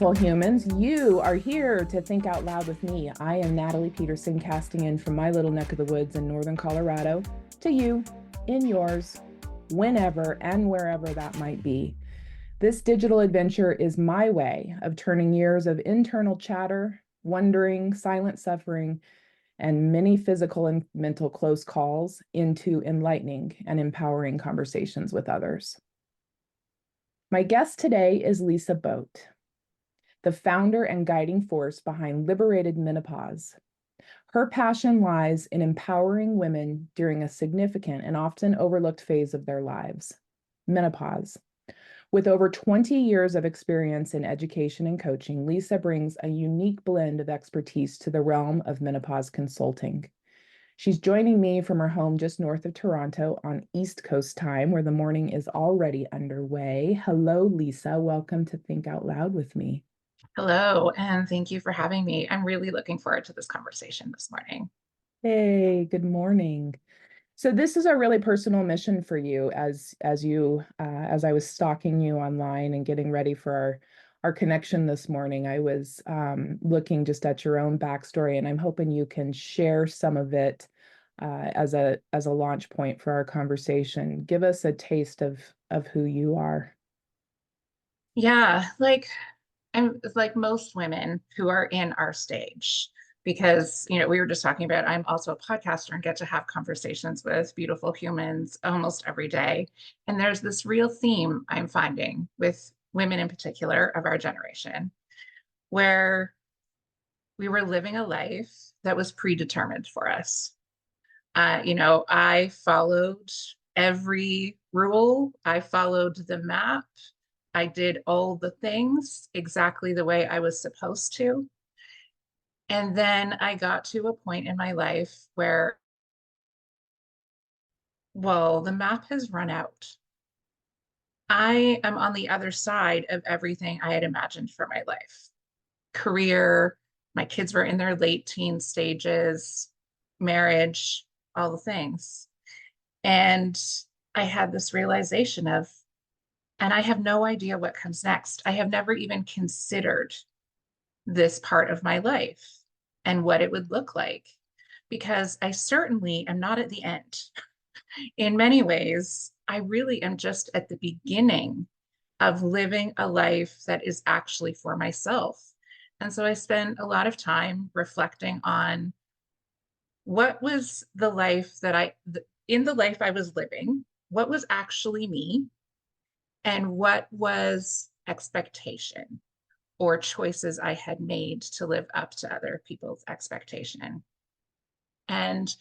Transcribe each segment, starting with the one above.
beautiful humans. You are here to think out loud with me. I am Natalie Peterson, casting in from my little neck of the woods in northern Colorado to you in yours, whenever and wherever that might be. This digital adventure is my way of turning years of internal chatter, wondering, silent suffering, and many physical and mental close calls into enlightening and empowering conversations with others. My guest today is Lisa Boate, the founder and guiding force behind Liberated Menopause. Her passion lies in empowering women during a significant and often overlooked phase of their lives, menopause. With over 20 years of experience in education and coaching, Lisa brings a unique blend of expertise to the realm of menopause consulting. She's joining me from her home just north of Toronto on East Coast time, where the morning is already underway. Hello, Lisa. Welcome to Think Out Loud with me. Hello, and thank you for having me. I'm really looking forward to this conversation this morning. Hey, good morning. So this is a really personal mission for you as I was stalking you online and getting ready for our connection this morning. I was looking just at your own backstory, and I'm hoping you can share some of it as a launch point for our conversation. Give us a taste of who you are. Yeah, I'm like most women who are in our stage, because we were just talking about I'm also a podcaster and get to have conversations with beautiful humans almost every day. And there's this real theme I'm finding with women in particular of our generation, where we were living a life that was predetermined for us. I followed every rule. I followed the map. I did all the things exactly the way I was supposed to. And then I got to a point in my life where, well, the map has run out. I am on the other side of everything I had imagined for my life. Career, my kids were in their late teen stages, marriage, all the things. And I had this realization of, and I have no idea what comes next. I have never even considered this part of my life and what it would look like, because I certainly am not at the end. In many ways, I really am just at the beginning of living a life that is actually for myself. And so I spent a lot of time reflecting on what was the life in the life I was living, what was actually me, and what was expectation or choices I had made to live up to other people's expectation. And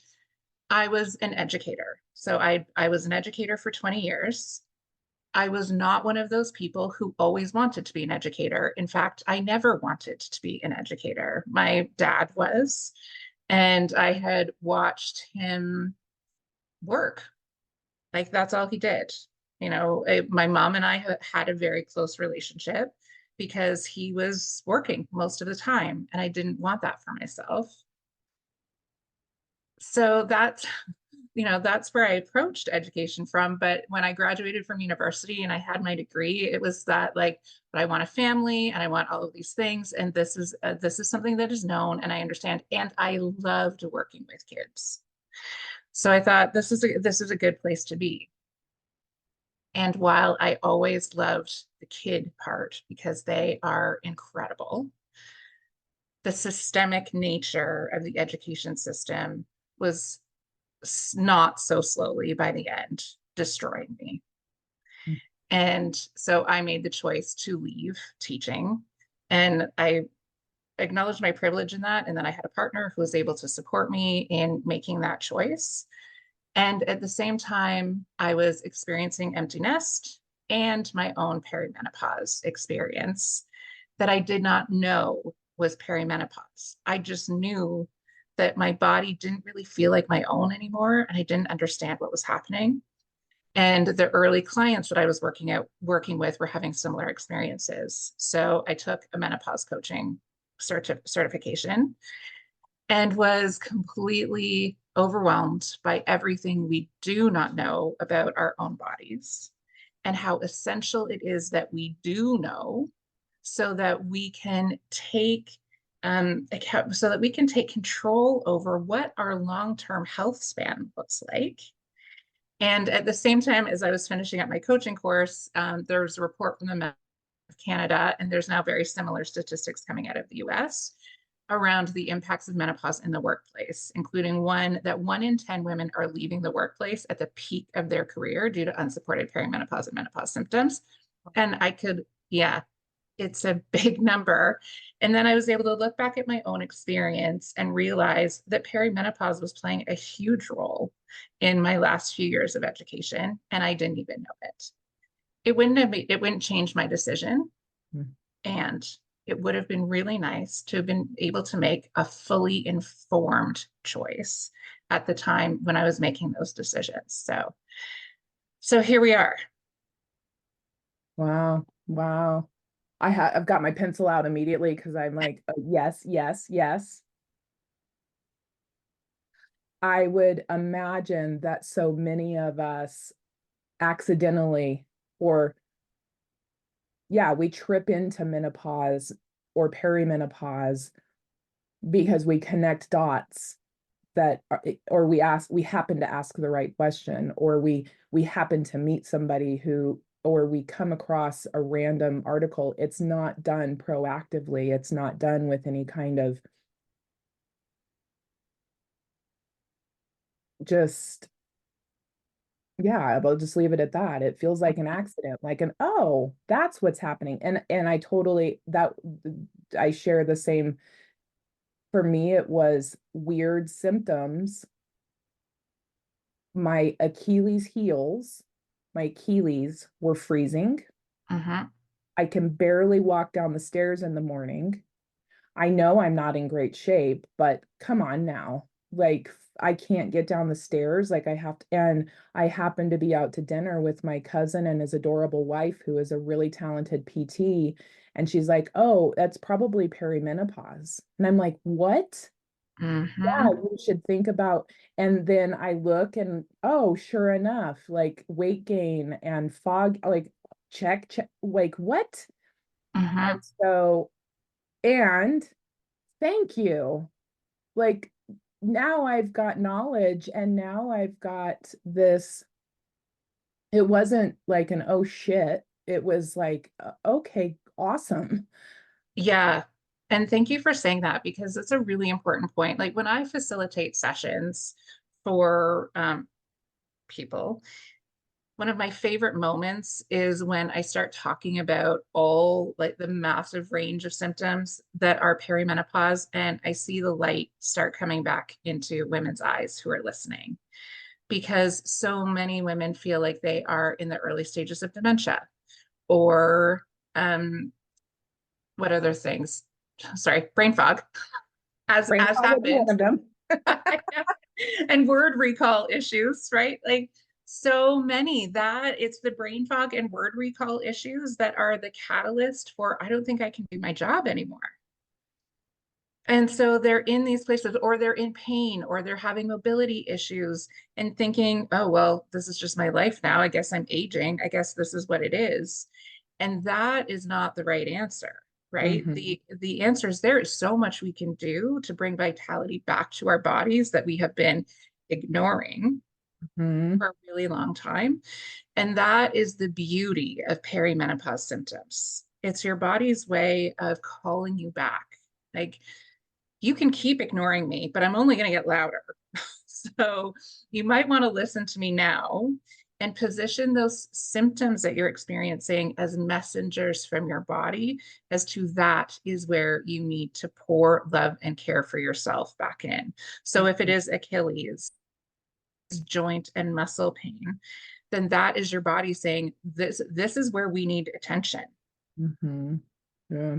I was an educator. So I was an educator for 20 years. I was not one of those people who always wanted to be an educator. In fact, I never wanted to be an educator. My dad was, and I had watched him work. Like that's all he did. My mom and I had a very close relationship because he was working most of the time, and I didn't want that for myself. So that's where I approached education from. But when I graduated from university and I had my degree, it was that like, but I want a family and I want all of these things. And this is something that is known and I understand. And I loved working with kids. So I thought this is a good place to be. And while I always loved the kid part because they are incredible, the systemic nature of the education system was not so slowly by the end destroying me. And so I made the choice to leave teaching. And I acknowledged my privilege in that. And then I had a partner who was able to support me in making that choice. And at the same time, I was experiencing empty nest and my own perimenopause experience that I did not know was perimenopause. I just knew that my body didn't really feel like my own anymore, and I didn't understand what was happening. And the early clients that I was working with were having similar experiences. So I took a menopause coaching certification and was completely overwhelmed by everything we do not know about our own bodies and how essential it is that we do know so that we can take so that we can take control over what our long-term health span looks like. And at the same time, as I was finishing up my coaching course, there was a report from the Met of Canada, and there's now very similar statistics coming out of the US around the impacts of menopause in the workplace, including one in 10 women are leaving the workplace at the peak of their career due to unsupported perimenopause and menopause symptoms. And yeah, it's a big number. And then I was able to look back at my own experience and realize that perimenopause was playing a huge role in my last few years of education, and I didn't even know it. It wouldn't change my decision. Mm. And it would have been really nice to have been able to make a fully informed choice at the time when I was making those decisions. So here we are. Wow. Wow. I've got my pencil out immediately because I'm like, yes, yes, yes. I would imagine that so many of us accidentally, or yeah, we trip into menopause or perimenopause because we connect dots that are, or we happen to ask the right question, or we happen to meet somebody who, or we come across a random article. It's not done proactively. It's not done with any kind of just, yeah, I'll just leave it at that. It feels like an accident, like an, oh, that's what's happening. And I totally, that I share the same. For me, it was weird symptoms. My Achilles heels, my Achilles were freezing. Mm-hmm. I can barely walk down the stairs in the morning. I know I'm not in great shape, but come on now. Like, I can't get down the stairs. Like, I have to, and I happen to be out to dinner with my cousin and his adorable wife, who is a really talented PT. And she's like, oh, that's probably perimenopause. And I'm like, what? Yeah, Mm-hmm. you should think about. And then I look and, oh, sure enough, like weight gain and fog, like check, like what? Mm-hmm. And so, and thank you. Like, now I've got knowledge, and now I've got this. It wasn't like an oh shit. It was like, okay, awesome. Yeah. And thank you for saying that, because it's a really important point. Like when I facilitate sessions for people, one of my favorite moments is when I start talking about all like the massive range of symptoms that are perimenopause, and I see the light start coming back into women's eyes who are listening, because so many women feel like they are in the early stages of dementia, or um, what other things? Sorry, brain fog, Brain as fog would be one happens. of them. And word recall issues, right? Like so many, that it's the brain fog and word recall issues that are the catalyst for I don't think I can do my job anymore. And so they're in these places, or they're in pain, or they're having mobility issues and thinking, oh, well, this is just my life now. I guess I'm aging. I guess this is what it is. And that is not the right answer, right? Mhm. The answer is there is so much we can do to bring vitality back to our bodies that we have been ignoring Mhm. for a really long time. And that is the beauty of perimenopause symptoms. It's your body's way of calling you back. Like, you can keep ignoring me, but I'm only going to get louder. So you might want to listen to me now and position those symptoms that you're experiencing as messengers from your body, as to that is where you need to pour love and care for yourself back in. So if it is Achilles, joint and muscle pain, then that is your body saying, this is where we need attention. Mhm. Yeah.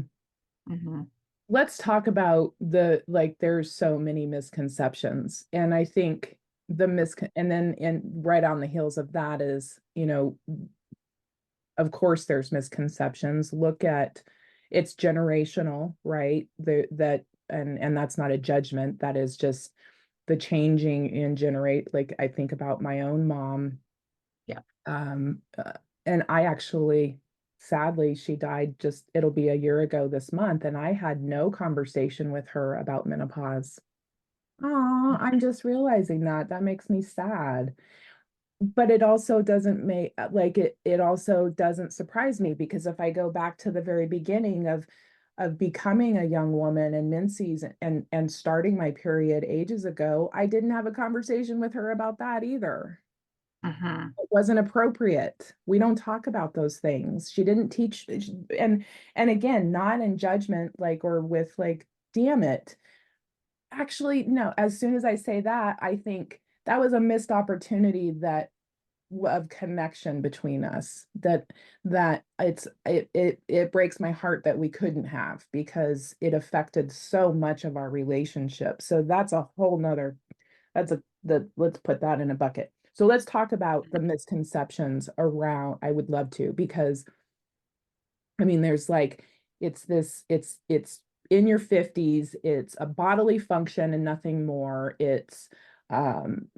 Mhm. Let's talk about the, like, there's so many misconceptions. And I think and then right on the heels of that is, of course there's misconceptions. Look at, it's generational, right? That, and that's not a judgment. That is just the changing in generate. Like, I think about my own mom. Yeah. Um, uh, and I actually sadly, she died just, it'll be a year ago this month, and I had no conversation with her about menopause. Oh, I'm just realizing that. That makes me sad. But it also doesn't make like it also doesn't surprise me, because if I go back to the very beginning of becoming a young woman and menses and starting my period ages ago, I didn't have a conversation with her about that either. Mhm. It wasn't appropriate. We don't talk about those things. She didn't teach, and again, not in judgment, like, or with like, damn it. Actually, no, as soon as I say that, I think that was a missed opportunity that of connection between us, that it breaks my heart that we couldn't have, because it affected so much of our relationship. So that's a whole nother, that's a the let's put that in a bucket. So let's talk about the misconceptions around. I would love to, because I mean, there's like, it's in your 50s, it's a bodily function and nothing more. It's um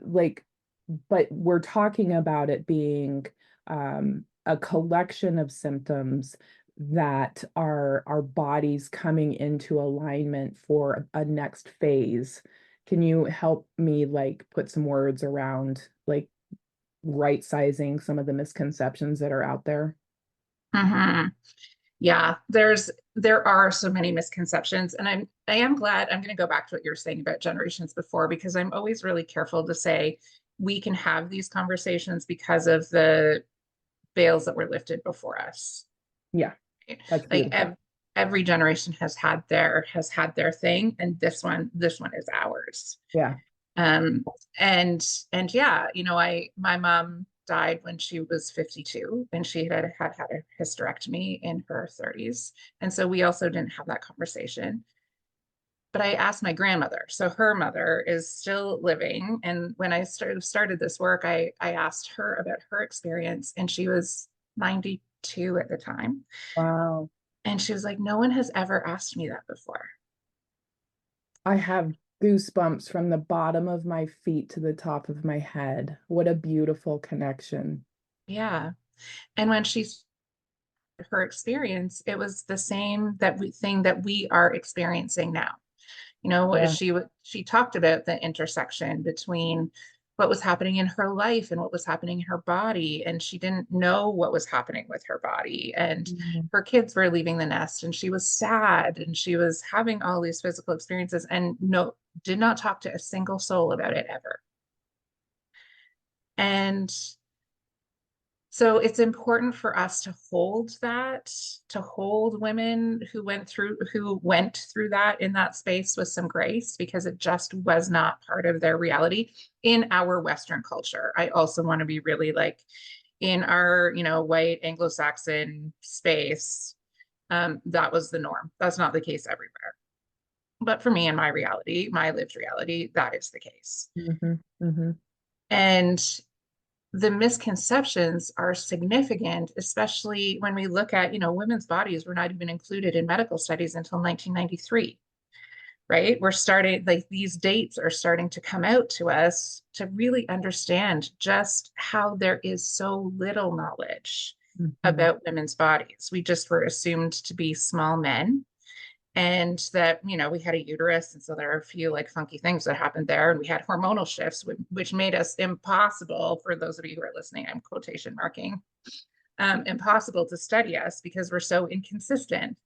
like, but we're talking about it being a collection of symptoms that are our bodies coming into alignment for a next phase. Can you help me like put some words around like right sizing some of the misconceptions that are out there? Mhm. Yeah, there are so many misconceptions, and I am glad. I'm going to go back to what you were saying about generations before, because I'm always really careful to say we can have these conversations because of the veils that were lifted before us. Yeah, that's Like beautiful. every generation has had their thing, and this one is ours. Yeah. Um, and yeah, I my mom died when she was 52, and she had a hysterectomy in her 30s. And so we also didn't have that conversation. But I asked my grandmother. So her mother is still living. And when I started this work, I asked her about her experience, and she was 92 at the time. Wow. And she was like, no one has ever asked me that before. I have goosebumps from the bottom of my feet to the top of my head. What a beautiful connection. Yeah. And when she's her experience, it was the same thing that we are experiencing now. Yeah. She talked about the intersection between what was happening in her life and what was happening in her body, and she didn't know what was happening with her body, and Mhm. her kids were leaving the nest, and she was sad, and she was having all these physical experiences, and no, did not talk to a single soul about it ever. And so it's important for us to hold that, to hold women who went through that in that space with some grace, because it just was not part of their reality in our Western culture. I also want to be really like, in our, white Anglo-Saxon space, that was the norm. That's not the case everywhere. But for me, in my reality, my lived reality, that is the case. Mhm. Mhm. And the misconceptions are significant, especially when we look at, women's bodies were not even included in medical studies until 1993, right? We're starting, like, these dates are starting to come out to us to really understand just how there is so little knowledge Mhm. about women's bodies. We just were assumed to be small men, and that we had a uterus, and so there are a few like funky things that happened there, and we had hormonal shifts, which made us impossible, for those of you who are listening, I'm quotation marking, impossible to study us because we're so inconsistent.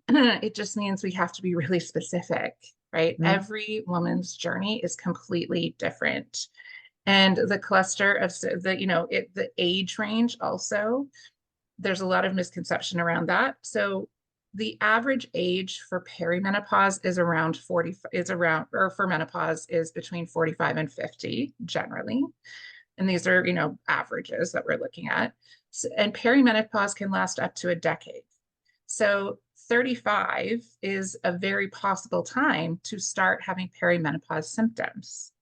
It just means we have to be really specific, right? Mhm. Every woman's journey is completely different, and the cluster of the age range also, there's a lot of misconception around that. So the average age for perimenopause is around 40, or for menopause is between 45 and 50 generally. And these are, averages that we're looking at. So, and perimenopause can last up to a decade. So 35 is a very possible time to start having perimenopause symptoms.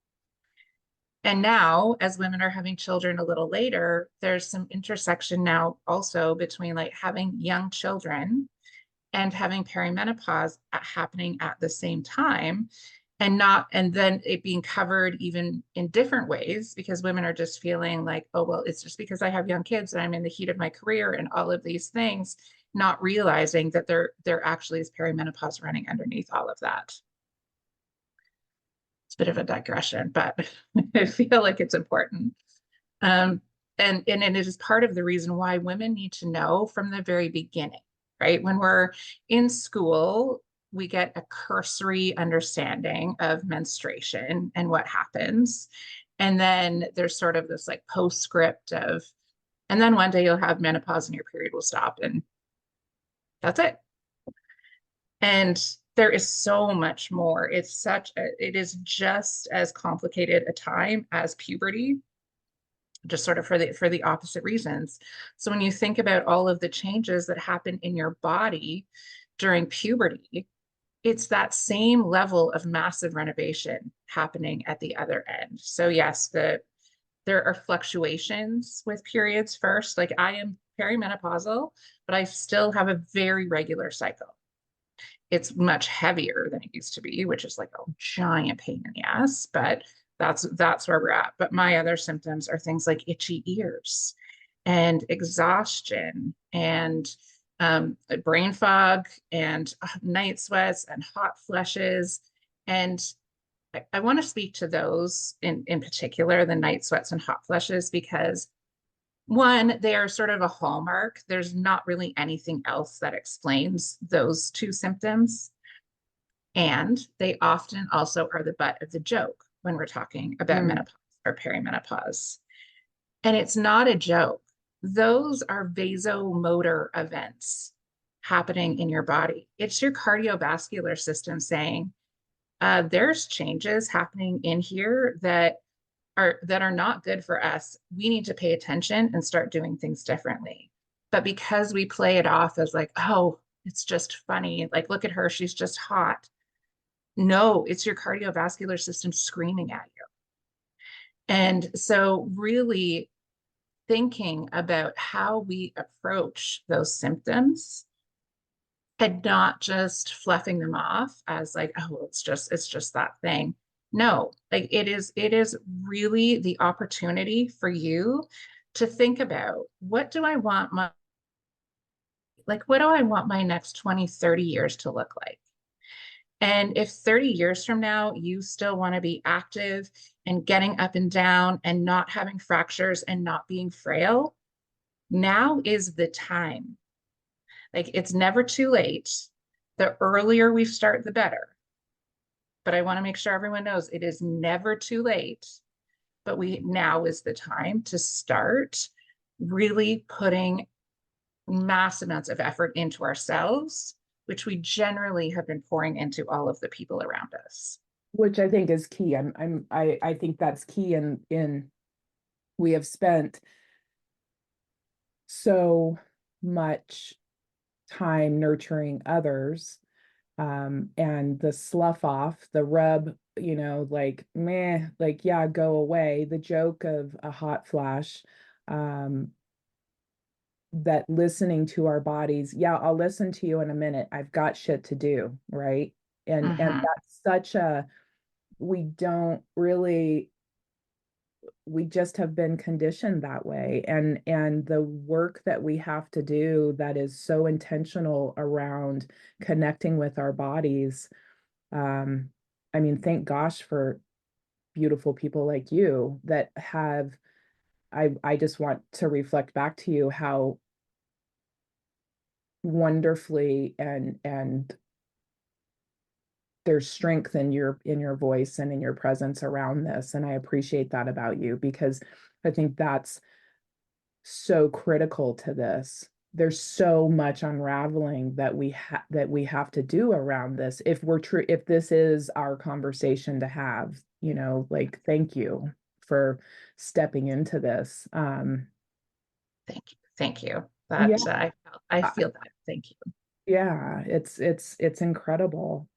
And now, as women are having children a little later, there's some intersection now also between like having young children and having perimenopause happening at the same time. and then it being covered even in different ways because women are just feeling like, oh, well, it's just because I have young kids and I'm in the heat of my career and all of these things, not realizing that there actually is perimenopause running underneath all of that. It's a bit of a digression, but I feel like it's important. Um, and it is part of the reason why women need to know from the very beginning, right? When we're in school, we get a cursory understanding of menstruation and what happens. And then there's sort of this like postscript of, and then one day you'll have menopause and your period will stop, and that's it. And there is so much more. It is just as complicated a time as puberty, just sort of for the opposite reasons. So when you think about all of the changes that happen in your body during puberty, it's that same level of massive renovation happening at the other end. So yes, there are fluctuations with periods first. Like I am perimenopausal, but I still have a very regular cycle. It's much heavier than it used to be, which is like a giant pain in the ass, but that's where we're at. But my other symptoms are things like itchy ears and exhaustion and brain fog and night sweats and hot flushes. And I want to speak to those in particular, the night sweats and hot flushes, because one, they are sort of a hallmark. There's not really anything else that explains those two symptoms. And they often also are the butt of the joke when we're talking about Mm. menopause or perimenopause. And it's not a joke. Those are vasomotor events happening in your body. It's your cardiovascular system saying, there's changes happening in here that are not good for us. We need to pay attention and start doing things differently. But because we play it off as like, oh, it's just funny, like look at her, she's just hot. No, it's your cardiovascular system screaming at you. And so really thinking about how we approach those symptoms and not just fluffing them off as like, oh, it's just that thing. No, like it is really the opportunity for you to think about what do I want my next 20, 30 years to look like? And if 30 years from now you still want to be active and getting up and down and not having fractures and not being frail, now is the time. Like it's never too late. The earlier we start, the better. But I want to make sure everyone knows it is never too late. But now is the time to start really putting mass amounts of effort into ourselves, which we generally have been pouring into all of the people around us. Which I think is key. I think that's key in we have spent so much time nurturing others, and the slough off, the rub, like meh, like yeah, go away, the joke of a hot flash, um, that listening to our bodies, yeah, I'll listen to you in a minute, I've got shit to do, right? And Mhm. that's such a, we don't really, we just have been conditioned that way, and the work that we have to do that is so intentional around connecting with our bodies. um I mean, thank gosh for beautiful people like you that have, I just want to reflect back to you how wonderfully and there's strength in your voice and in your presence around this, and I appreciate that about you, because I think that's so critical to this. There's so much unraveling that we have to do around this if we're true, if this is our conversation to have, like thank you for stepping into this. Thank you. Thank you. Yeah, I I- feel that. Thank you. yeah, it's incredible.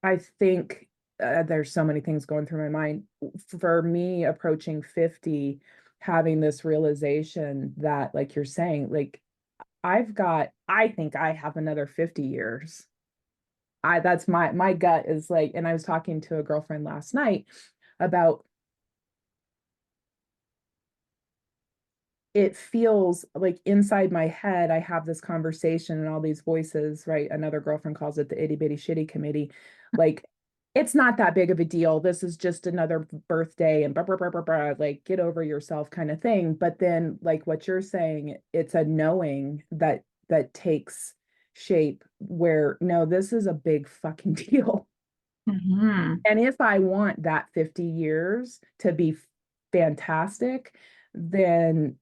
I think, there's so many things going through my mind. For me, approaching 50, having this realization that, like you're saying, like I think I have another 50 years. that's my gut is like, and I was talking to a girlfriend last night about it feels like inside my head, I have this conversation and all these voices, right? Another girlfriend calls it the itty bitty shitty committee. Like, it's not that big of a deal. This is just another birthday and blah, blah, blah, blah, blah, like get over yourself kind of thing. But then, like what you're saying, it's a knowing that takes shape where no, this is a big fucking deal. Mhm. And if I want that 50 years to be fantastic, then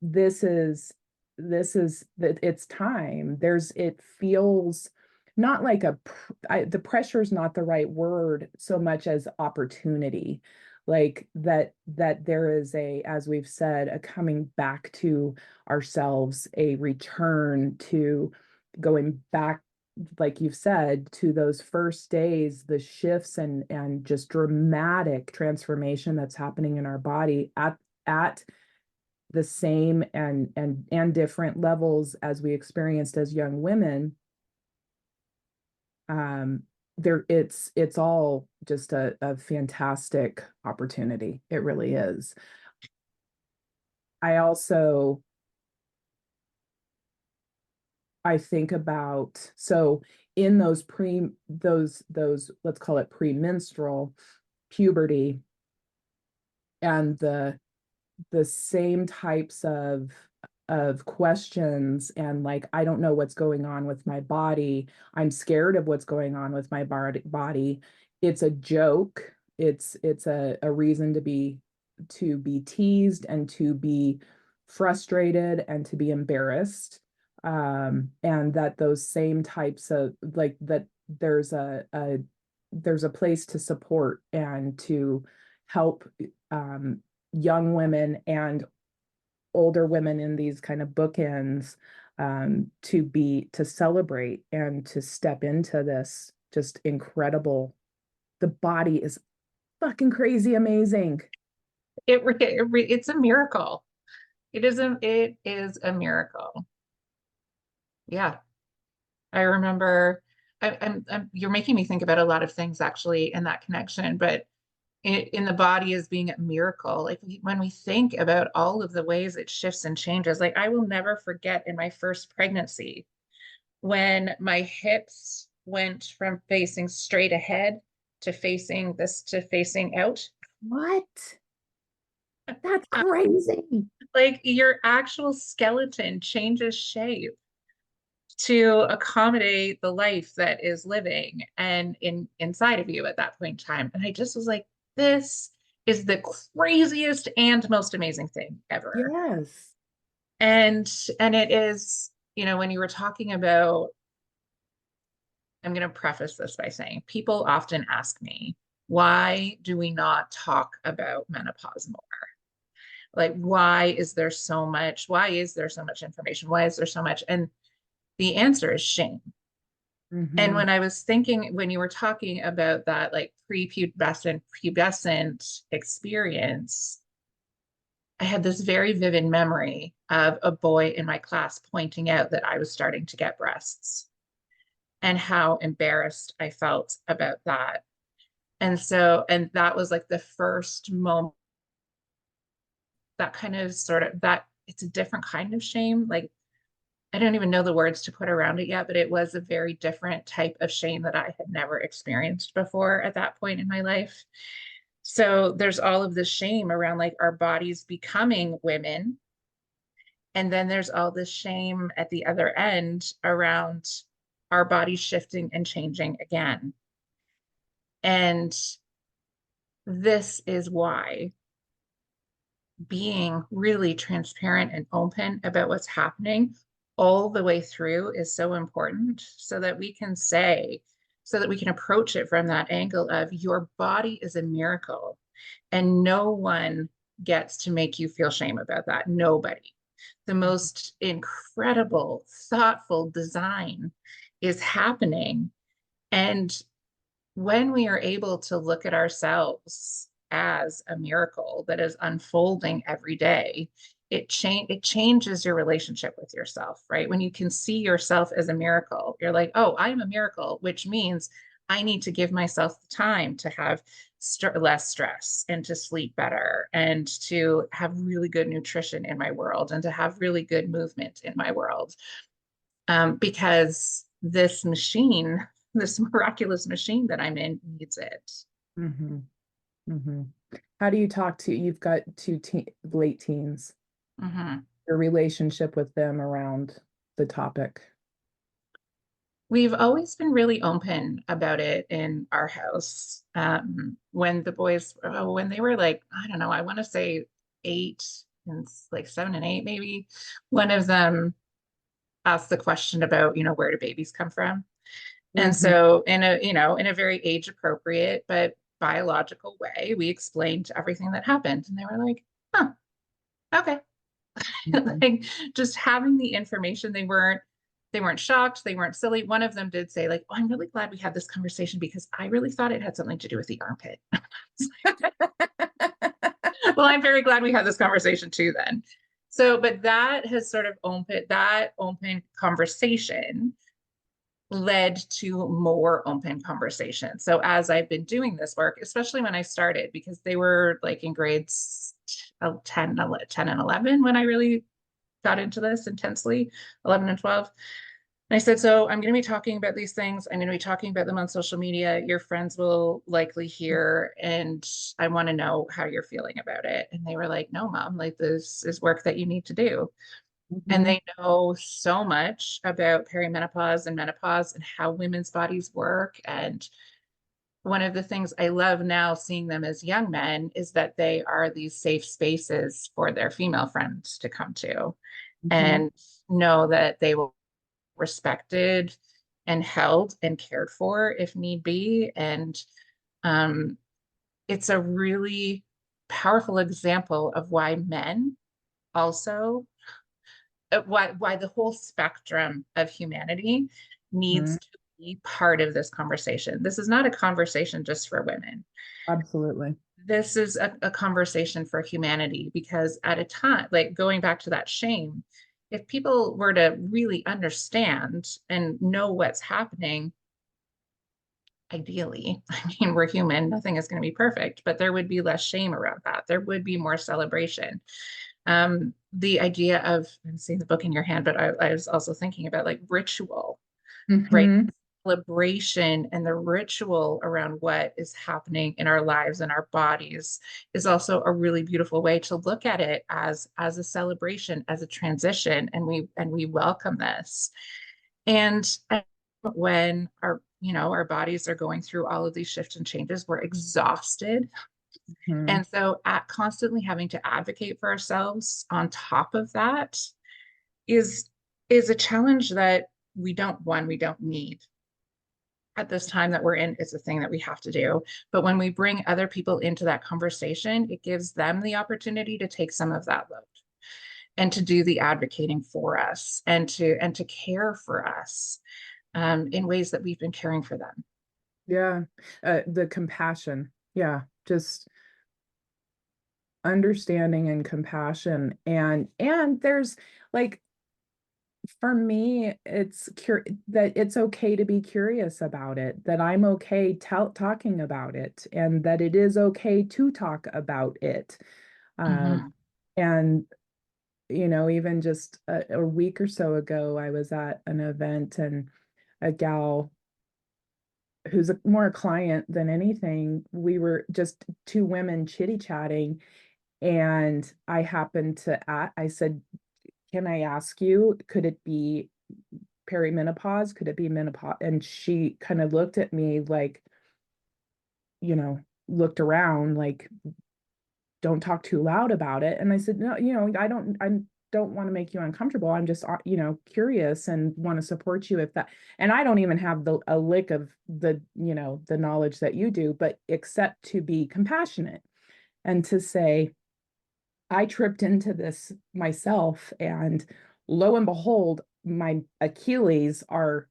this is that it's time. It feels not like the pressure is not the right word so much as opportunity, like that there is a, as we've said, a coming back to ourselves, a return to going back, like you've said, to those first days, the shifts and just dramatic transformation that's happening in our body at the same and different levels as we experienced as young women. There it's all just a fantastic opportunity. It really is. I also I think about, so in those let's call it premenstrual puberty, and the same types of questions, and like, I don't know what's going on with my body. I'm scared of what's going on with my body. It's a joke. It's a reason to be teased and to be frustrated and to be embarrassed. And that those same types of, like, that there's a place to support and to help young women and older women in these kind of bookends, to celebrate and to step into this just incredible. The body is fucking crazy amazing. It's a miracle. It is a miracle. Yeah. I remember you're making me think about a lot of things actually in that connection, but in the body as being a miracle. Like when we think about all of the ways it shifts and changes, like I will never forget in my first pregnancy when my hips went from facing straight ahead to facing out. What? That's crazy. Like your actual skeleton changes shape to accommodate the life that is living and inside of you at that point in time. And I just was like, this is the craziest and most amazing thing ever. Yes. And and it is, when you were talking about, I'm going to preface this by saying people often ask me, why do we not talk about menopause more? Like, why is there so much information? Why is there so much? And the answer is shame. And Hmm. when I was thinking, when you were talking about that, like pubescent experience, I had this very vivid memory of a boy in my class pointing out that I was starting to get breasts and how embarrassed I felt about that. And that was like the first moment, that kind of sort of, that it's a different kind of shame. Like, I don't even know the words to put around it yet, but it was a very different type of shame that I had never experienced before at that point in my life. So there's all of this shame around like our bodies becoming women. And then there's all this shame at the other end around our bodies shifting and changing again. And this is why being really transparent and open about what's happening all the way through is so important, so that we can approach it from that angle of your body is a miracle and no one gets to make you feel shame about that. Nobody. The most incredible, thoughtful design is happening. And when we are able to look at ourselves as a miracle that is unfolding every day, it changes your relationship with yourself, right? When you can see yourself as a miracle, you're like, oh, I'm a miracle, which means I need to give myself the time to have less stress and to sleep better and to have really good nutrition in my world and to have really good movement in my world. Because this machine, this miraculous machine that I'm in needs it. Mm-hmm. Mm-hmm. How do you talk to, you've got late teens, Mhm. your relationship with them around the topic? We've always been really open about it in our house. When the boys, when they were like, I don't know, I want to say 8 and like 7 and 8, maybe, one of them asked the question about, where do babies come from? And Mm-hmm. so in a very age appropriate but biological way, we explained everything that happened. And they were like, huh, okay. Mm-hmm. Like just having the information, they weren't shocked, they weren't silly. One of them did say like, oh, I'm really glad we had this conversation because I really thought it had something to do with the armpit. Well, I'm very glad we had this conversation too then. So, but that has sort of open conversation led to more open conversation. So as I've been doing this work, especially when I started, because they were like in grades 10 and 11 when I really got into this intensely, 11 and 12. And I said, so I'm going to be talking about these things. I'm going to be talking about them on social media. Your friends will likely hear, and I want to know how you're feeling about it. And they were like, no, mom, like this is work that you need to do. And Mm-hmm. they know so much about perimenopause and menopause and how women's bodies work. And one of the things I love now seeing them as young men is that they are these safe spaces for their female friends to come to Mm-hmm. and know that they will be respected and held and cared for if need be. And um, it's a really powerful example of why men also why the whole spectrum of humanity Mm-hmm. needs to be part of this conversation. This is not a conversation just for women. Absolutely. This is a conversation for humanity because at a time, like going back to that shame, if people were to really understand and know what's happening, ideally, I mean, we're human, nothing is going to be perfect, but there would be less shame around that. There would be more celebration. The idea of, I'm seeing the book in your hand, but I was also thinking about like ritual, right? Mm-hmm. Celebration and the ritual around what is happening in our lives and our bodies is also a really beautiful way to look at it as a celebration, as a transition, and we welcome this. And when our bodies are going through all of these shifts and changes, we're exhausted, Mm-hmm. and so at constantly having to advocate for ourselves on top of that is is a challenge that we don't need at this time that we're in. It's a thing that we have to do. But when we bring other people into that conversation, it gives them the opportunity to take some of that load and to do the advocating for us and to care for us in ways that we've been caring for them. Yeah. The compassion. Yeah. Just understanding and compassion. And there's like, for me, that it's okay to be curious about it, that I'm okay talking about it, and that it is okay to talk about it. Um, Mhm. and even just a week or so ago, I was at an event, and a gal who's more a client than anything, we were just two women chitty chatting, and I said, can I ask you, could it be perimenopause? Could it be menopause? And she kind of looked at me like, looked around like, don't talk too loud about it. And I said, no, I don't want to make you uncomfortable. I'm just, curious and want to support you if that, and I don't even have a lick of the knowledge that you do, but except to be compassionate and to say, I tripped into this myself, and lo and behold, my Achilles are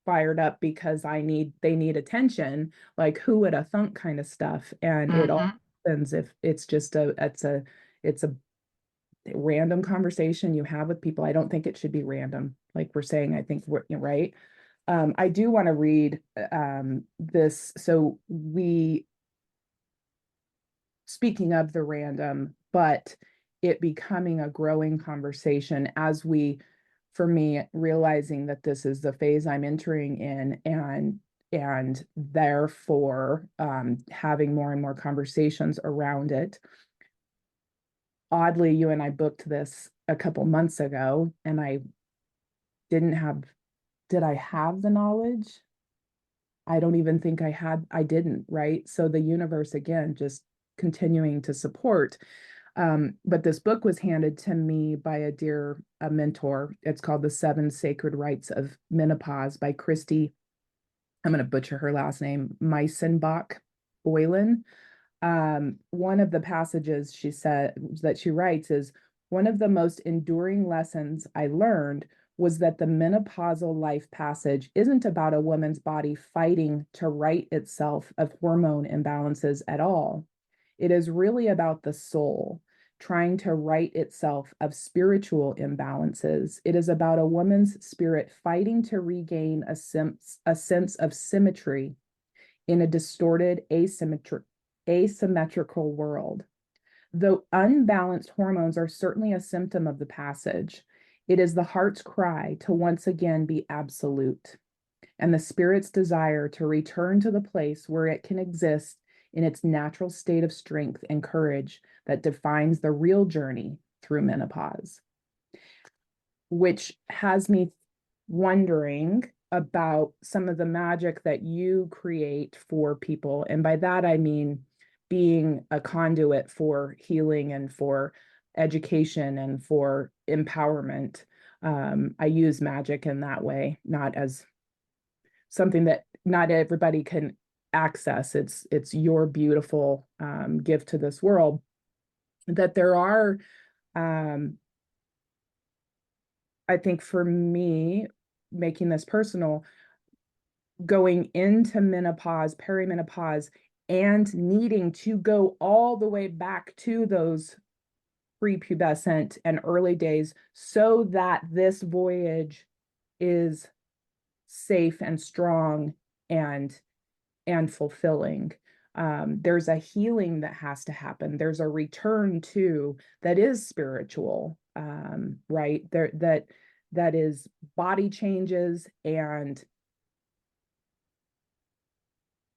fired up because they need attention, like who would have thunk kind of stuff. And it all Mhm. happens if it's just it's a random conversation you have with people. I don't think it should be random. Like we're saying, I think we're right. I do want to read this. So speaking of the random, but it becoming a growing conversation as for me, realizing that this is the phase I'm entering in, and therefore having more and more conversations around it. Oddly, you and I booked this a couple months ago, and I didn't have, did I have the knowledge? I don't even think I didn't, right? So the universe, again, just continuing to support. But this book was handed to me by a mentor. It's called The Seven Sacred Rites of Menopause by Christy. I'm going to butcher her last name, Meisenbach Boylan. One of the passages she said that she writes is, one of the most enduring lessons I learned was that the menopausal life passage isn't about a woman's body fighting to right itself of hormone imbalances at all. It is really about the soul trying to right itself of spiritual imbalances. It is about a woman's spirit fighting to regain a sense of symmetry in a distorted, asymmetrical world. Though unbalanced hormones are certainly a symptom of the passage, it is the heart's cry to once again be absolute, and the spirit's desire to return to the place where it can exist in its natural state of strength and courage that defines the real journey through menopause. Which has me wondering about some of the magic that you create for people. And by that, I mean being a conduit for healing and for education and for empowerment. I use magic in that way, not as something that not everybody can access. It's your beautiful gift to this world. That there are, I think for me, making this personal, going into menopause, perimenopause, and needing to go all the way back to those prepubescent and early days so that this voyage is safe and strong and fulfilling. There's a healing that has to happen. There's a return to that is spiritual, right? That is body changes and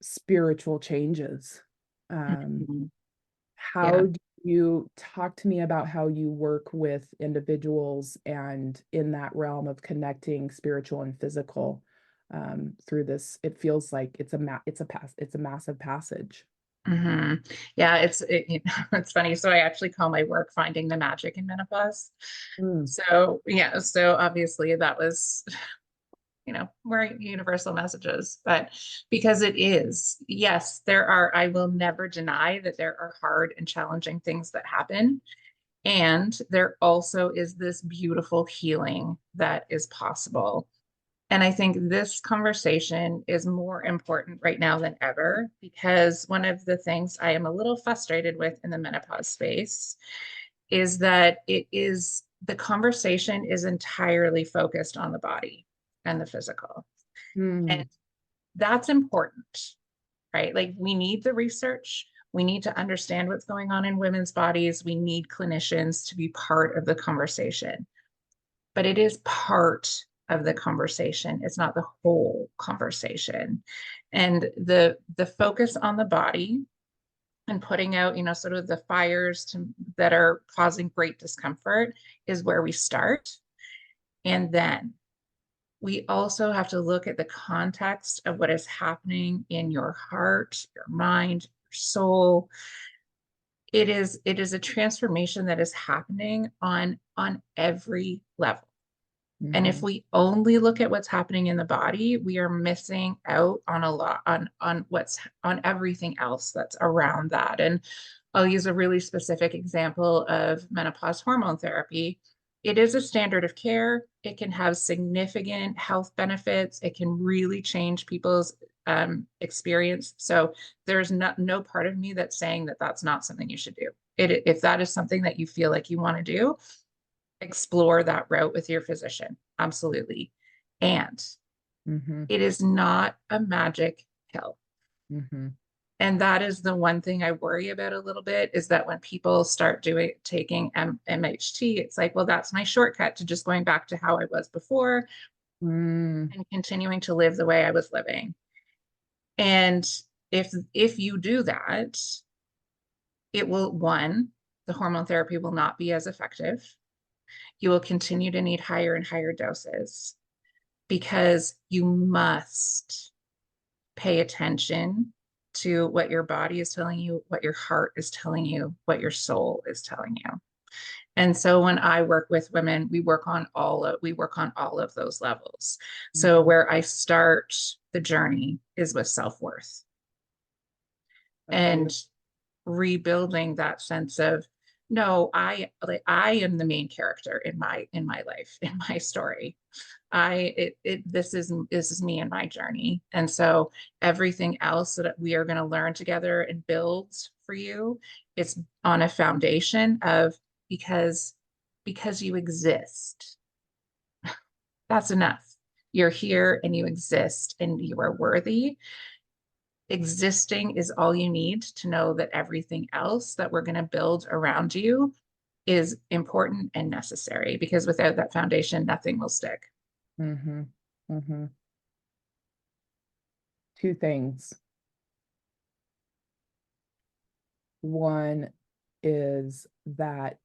spiritual changes. Mhm. How Yeah. do you talk to me about how you work with individuals and in that realm of connecting spiritual and physical through this? It feels like it's a massive passage. hmm Yeah, it's funny. So I actually call my work Finding the Magic in Menopause. Mm, So yeah, so obviously that was, we're universal messages, but because it is, yes, I will never deny that there are hard and challenging things that happen. And there also is this beautiful healing that is possible. And I think this conversation is more important right now than ever, because one of the things I am a little frustrated with in the menopause space is that the conversation is entirely focused on the body and the physical. mm, And that's important, right? Like we need the research. We need to understand what's going on in women's bodies. We need clinicians to be part of the conversation, but it is part of the conversation. It's not the whole conversation. And the focus on the body and putting out, sort of the fires that are causing great discomfort is where we start. And then we also have to look at the context of what is happening in your heart, your mind, your soul. It is a transformation that is happening on every level. And if mhm, we only look at what's happening in the body, we are missing out on a lot on what's on everything else that's around that. And I'll use a really specific example of menopause hormone therapy. It is a standard of care. It can have significant health benefits. It can really change people's experience. So there's no part of me that's saying that that's not something you should do. if that is something that you feel like you want to do, explore that route with your physician. Absolutely. And Mm-hmm. it is not a magic pill. Mm-hmm. And that is the one thing I worry about a little bit, is that when people start taking MHT, it's like, well, that's my shortcut to just going back to how I was before Mm. and continuing to live the way I was living. And if you do that, it will, one, the hormone therapy will not be as effective. You will continue to need higher and higher doses because you must pay attention to what your body is telling you, what your heart is telling you, what your soul is telling you. And so when I work with women, we work on all of those levels. So Mm-hmm. where I start the journey is with self-worth That's and beautiful. rebuilding that sense of, no, I am the main character in my life, in my story. This is me and my journey. And so everything else that we are going to learn together and build for you, it's on a foundation of, because you exist. That's enough. You're here and you exist and you are worthy. Existing is all you need to know that everything else that we're going to build around you is important and necessary, because without that foundation, nothing will stick. Mm-hmm. Mm-hmm. Two things. One is that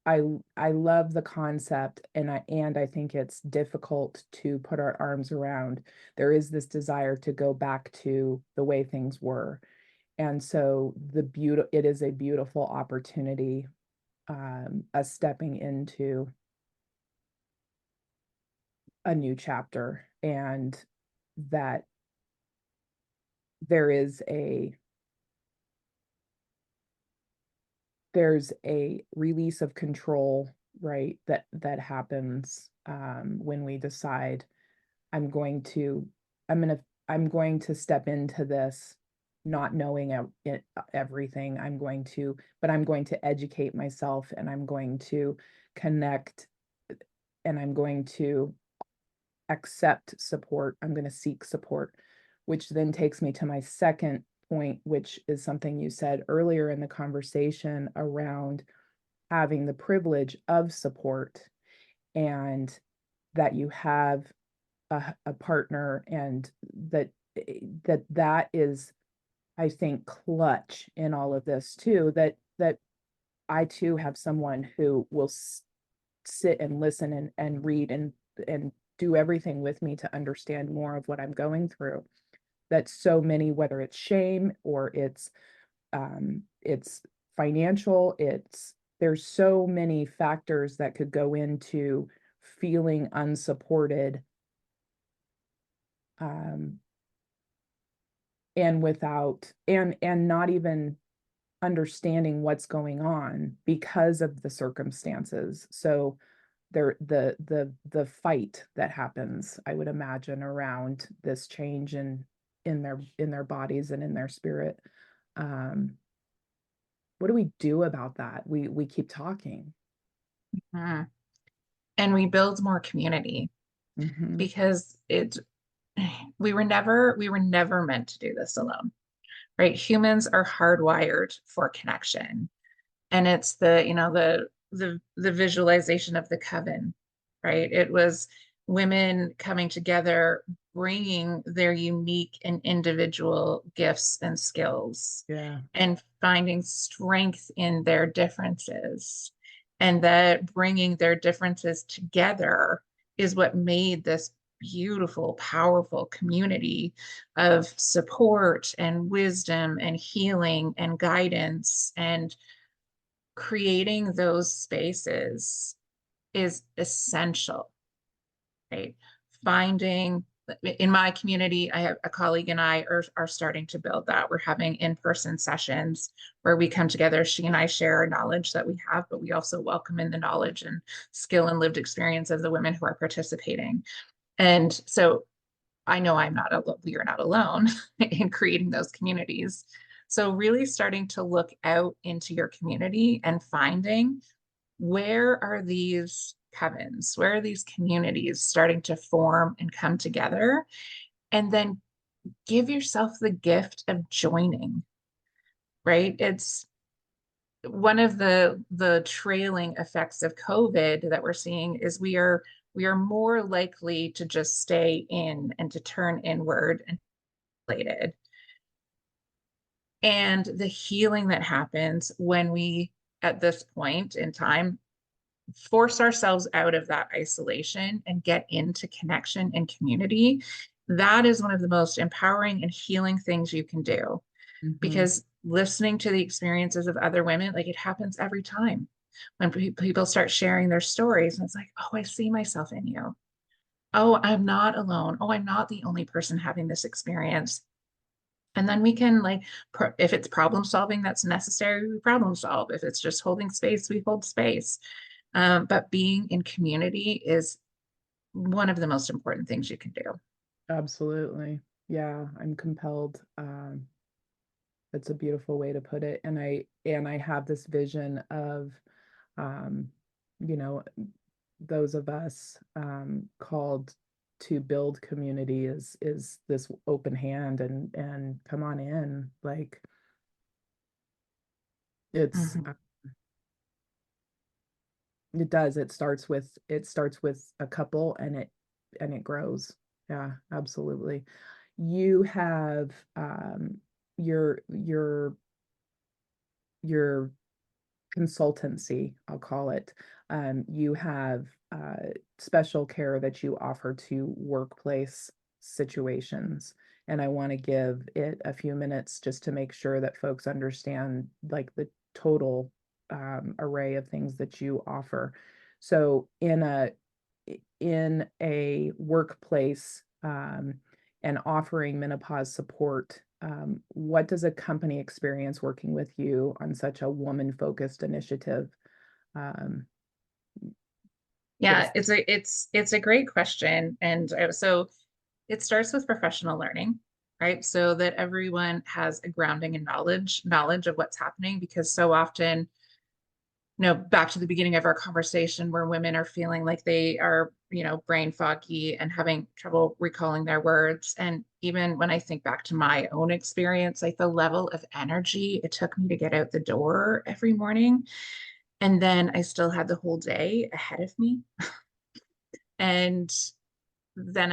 I I love the concept, and I think it's difficult to put our arms around. There is this desire to go back to the way things were. And so it is a beautiful opportunity, us stepping into a new chapter, and that there is there's a release of control, right? That happens, when we decide I'm going to I'm gonna I'm going to step into this not knowing everything. I'm going to educate myself, and I'm going to connect, and I'm going to accept support. I'm going to seek support, which then takes me to my second point, which is something you said earlier in the conversation around having the privilege of support, and that you have a partner, and that is, I think, clutch in all of this too, that I too have someone who will sit and listen and read and do everything with me to understand more of what I'm going through. That so many, whether it's shame or it's financial, there's so many factors that could go into feeling unsupported, um, and without and not even understanding what's going on because of the circumstances. So the fight that happens, I would imagine, around this change in their bodies and in their spirit. Um, what do we do about that? We keep talking. Mm. And we build more community, Mm-hmm. because we were never meant to do this alone, right? Humans are hardwired for connection. And it's the visualization of the coven, right? It was women coming together, bringing their unique and individual gifts and skills, Yeah. and finding strength in their differences, and that bringing their differences together is what made this beautiful, powerful community of support and wisdom and healing and guidance. And creating those spaces is essential, right? Finding, in my community, I have a colleague and I are starting to build that. We're having in-person sessions where we come together. She and I share our knowledge that we have, but we also welcome in the knowledge and skill and lived experience of the women who are participating. And so I know we are not alone in creating those communities, So really starting to look out into your community and finding, where are these covens? Where are these communities starting to form and come together? And then give yourself the gift of joining, right? It's one of the trailing effects of COVID that we're seeing is we are more likely to just stay in and to turn inward and isolated. And the healing that happens when we, at this point in time, force ourselves out of that isolation and get into connection and community, that is one of the most empowering and healing things you can do. Mhm. Because listening to the experiences of other women, like it happens every time when people start sharing their stories, and it's like, oh, I see myself in you. Oh, I'm not alone. Oh, I'm not the only person having this experience. And then we can, like, if it's problem solving that's necessary, we problem solve. If it's just holding space, we hold space. But being in community is one of the most important things you can do. Absolutely. Yeah, I'm compelled. That's a beautiful way to put it. And I have this vision of, um, you know, those of us called to build community is this open hand and come on in. Like it's Mhm. it does. It starts with a couple and it grows. Yeah, absolutely. You have your your consultancy, I'll call it. You have special care that you offer to workplace situations. And I want to give it a few minutes just to make sure that folks understand like the total array of things that you offer. So in a workplace and offering menopause support, what does a company experience working with you on such a woman-focused initiative? Um, give Yeah, us. it's a great question. And so it starts with professional learning, right? So that everyone has a grounding and knowledge of what's happening, because so often, back to the beginning of our conversation, where women are feeling like they are, brain foggy and having trouble recalling their words. And even when I think back to my own experience, like the level of energy it took me to get out the door every morning, and then I still had the whole day ahead of me. And then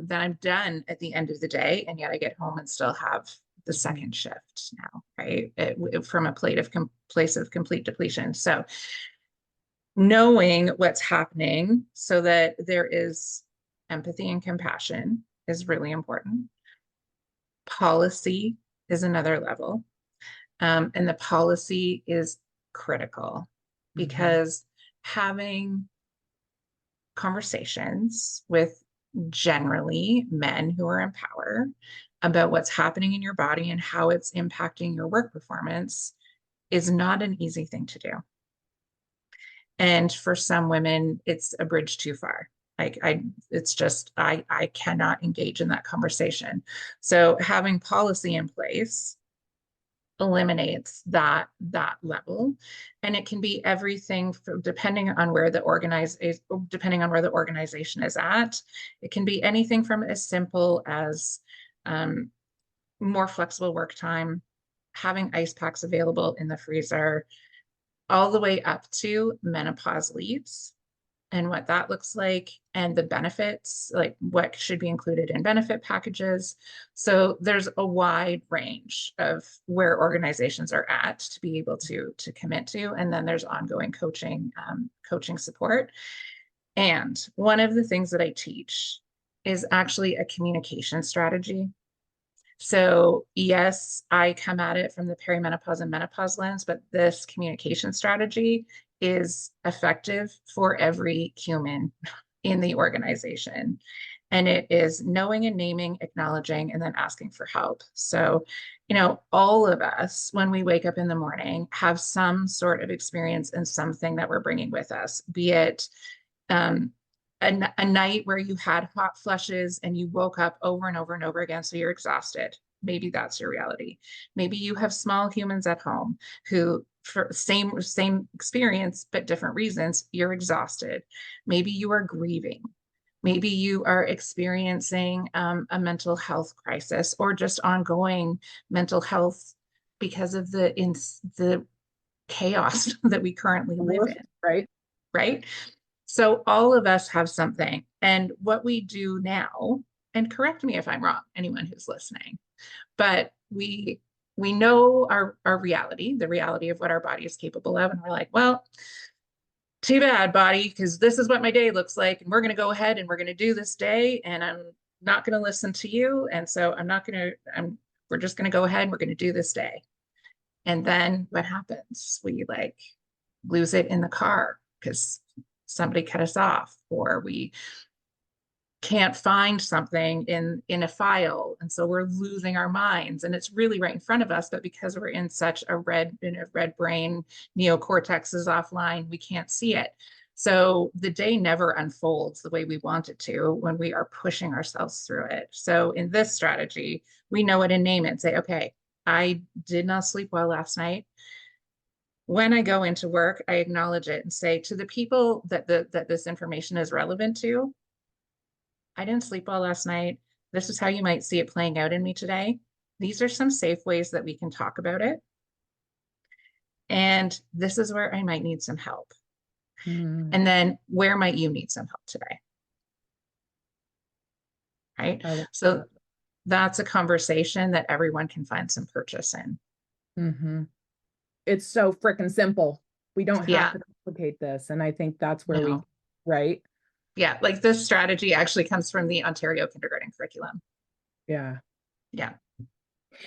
then I'm done at the end of the day, and yet I get home and still have the Mhm. second shift now, right? From a place of complete depletion. So knowing what's happening so that there is empathy and compassion is really important. Policy is another level. And the policy is critical, Mhm. because having conversations with generally men who are in power about what's happening in your body and how it's impacting your work performance is not an easy thing to do. And for some women, it's a bridge too far. Like it's just, I cannot engage in that conversation. So having policy in place eliminates that level, and it can be everything from, depending on where the organization is at, it can be anything from as simple as um, more flexible work time, having ice packs available in the freezer, all the way up to menopause leaves and what that looks like, and the benefits, like what should be included in benefit packages. So there's a wide range of where organizations are at to be able to commit to, and then there's ongoing coaching support. And one of the things that I teach is actually a communication strategy. So yes, I come at it from the perimenopause and menopause lens, but this communication strategy is effective for every human in the organization. And it is knowing and naming, acknowledging, and then asking for help. So, all of us, when we wake up in the morning, have some sort of experience and something that we're bringing with us, be it um, a night where you had hot flushes and you woke up over and over and over again, so you're exhausted, Maybe that's your reality. Maybe you have small humans at home who, for same experience but different reasons, you're exhausted. Maybe you are grieving. Maybe you are experiencing a mental health crisis or just ongoing mental health because of the chaos that we currently live in, Right. right? So all of us have something. And what we do now, and correct me if I'm wrong, anyone who's listening, but we know our reality, the reality of what our body is capable of, and we're like, well, too bad, body, because this is what my day looks like, and we're going to go ahead and we're going to do this day, and I'm not going to listen to you, and so I'm not going to. We're just going to go ahead and we're going to do this day. And then what happens? We like lose it in the car because somebody cut us off, or we can't find something in a file, and so we're losing our minds, and it's really right in front of us, but because we're in such a red brain, neocortex is offline, we can't see it. So the day never unfolds the way we want it to when we are pushing ourselves through it. So in this strategy, we know it and name it and say, okay, I did not sleep well last night. When I go into work, I acknowledge it and say to the people that this information is relevant to, I didn't sleep well last night. This is how you might see it playing out in me today. These are some safe ways that we can talk about it. And this is where I might need some help. Mm. And then where might you need some help today? Right. So that's a conversation that everyone can find some purchase in. Mm-hmm. It's so freaking simple. We don't have Yeah. to complicate this. And I think that's where No. right? Yeah. Like this strategy actually comes from the Ontario kindergarten curriculum. Yeah. Yeah.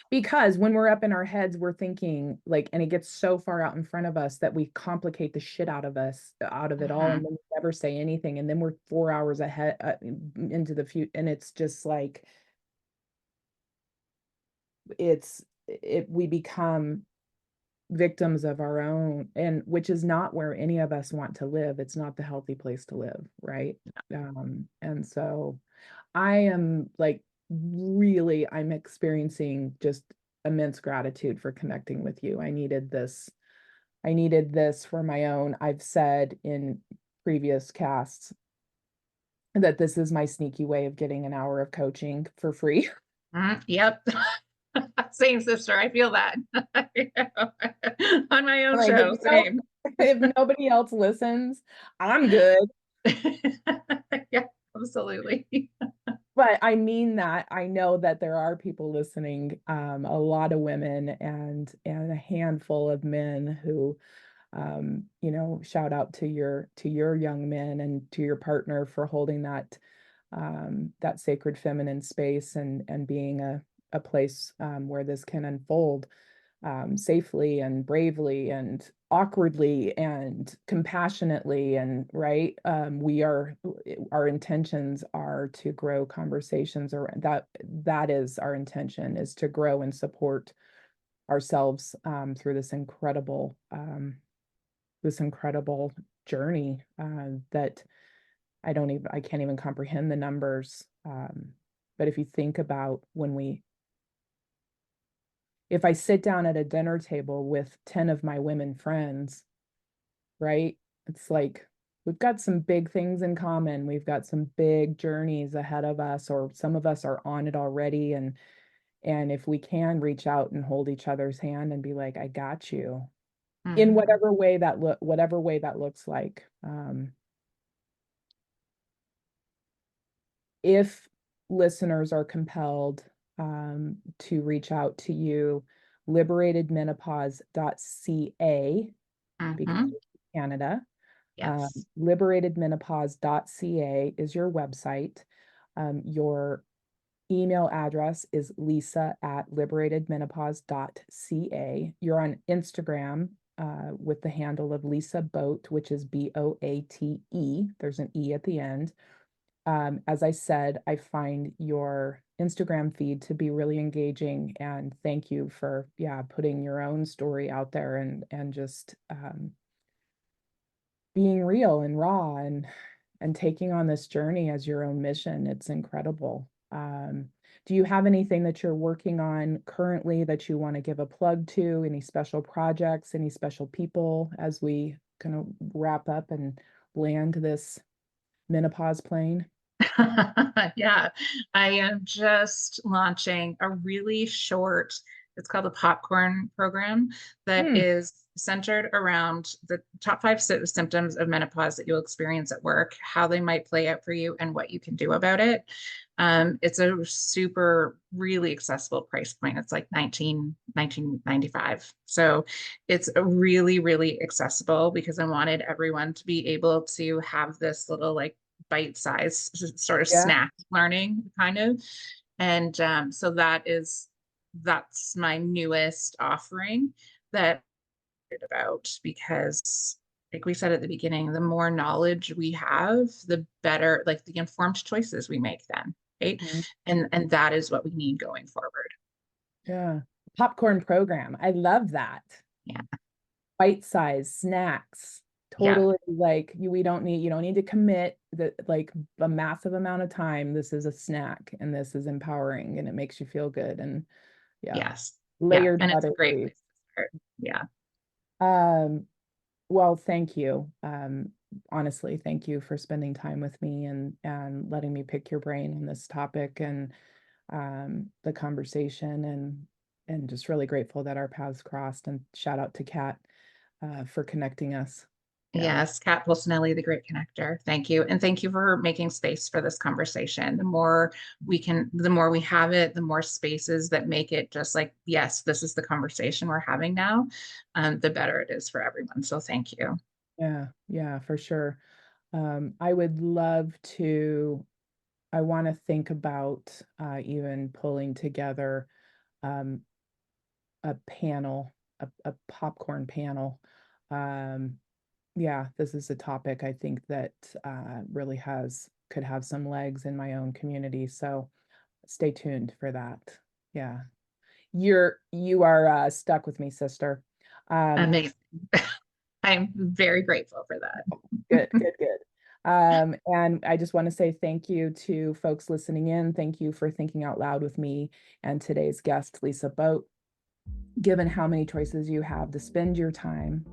Because when we're up in our heads, we're thinking like, and it gets so far out in front of us that we complicate the shit out of it all. And then we never say anything. And then we're 4 hours ahead into the future. And it's just like, we become victims of our own, and which is not where any of us want to live. It's not the healthy place to live, right? And so I am like, really, I'm experiencing just immense gratitude for connecting with you. I needed this. I needed this for my own. I've said in previous casts that this is my sneaky way of getting an hour of coaching for free. Yep. Same, sister. I feel that on my own Like, show. Same. if nobody else listens, I'm good. Yeah, absolutely. But I mean that. I know that there are people listening, a lot of women and a handful of men who, shout out to your young men and to your partner for holding that sacred feminine space and being a place where this can unfold safely and bravely and awkwardly and compassionately, and right, our intentions are to grow conversations, or that is our intention, is to grow and support ourselves through this incredible journey that I can't even comprehend the numbers. But if you think about if I sit down at a dinner table with 10 of my women friends, right? It's like we've got some big things in common. We've got some big journeys ahead of us, or some of us are on it already. And if we can reach out and hold each other's hand and be like, I got you, in whatever way that looks like. If listeners are compelled to reach out to you, liberatedmenopause.ca, because it's Canada. Yes. Liberatedmenopause.ca is your website. Your email address is lisa@liberatedmenopause.ca. You're on Instagram with the handle of Lisa Boate, which is Boate. There's an E at the end. As I said, I find your Instagram feed to be really engaging, and thank you for putting your own story out there and just being real and raw and taking on this journey as your own mission. It's incredible. Do you have anything that you're working on currently that you want to give a plug to? Any special projects, any special people as we kind of wrap up and land this menopause plane? Yeah, I am just launching a really short, it's called the Popcorn Program, that Hmm. is centered around the top five symptoms of menopause that you'll experience at work, how they might play out for you, and what you can do about it. It's a super, really accessible price point. It's like 1995. So it's a really, really accessible because I wanted everyone to be able to have this little like bite size sort of Yeah. snack learning kind of. And so that's my newest offering that I'm about because like we said at the beginning, the more knowledge we have, the better, like the informed choices we make then, right? Mhm. And that is what we need going forward. Yeah. Popcorn program. I love that. Yeah. Bite-sized snacks. Yeah. Totally like you don't need to commit like a massive amount of time. This is a snack and this is empowering and it makes you feel good. And yeah, Yes. Yeah. layered And it's a butter, great please. place to start. Yeah. Um, well, thank you. Honestly, thank you for spending time with me and letting me pick your brain on this topic and the conversation and just really grateful that our paths crossed and shout out to Kat for connecting us. Yeah. Yes, Kat Pulsinelli, the great connector. Thank you. And thank you for making space for this conversation. The more we have it, the more spaces that make it just like, yes, this is the conversation we're having now, the better it is for everyone. So thank you. Yeah, yeah, for sure. I would love to, I want to think about even pulling together um, a panel, a popcorn panel. Um, yeah, this is a topic I think that really could have some legs in my own community. So stay tuned for that. Yeah. You are stuck with me, sister. Um, Amazing. I'm very grateful for that. Good, good, good. And I just want to say thank you to folks listening in. Thank you for thinking out loud with me and today's guest, Lisa Boate. Given how many choices you have to spend your time,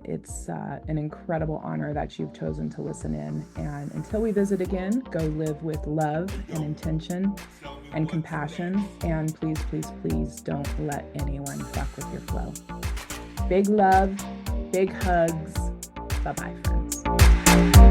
it's an incredible honor that you've chosen to listen in. And until we visit again, go live with love and intention and compassion. And please, please, please don't let anyone fuck with your flow. Big love, big hugs. Bye-bye, friends.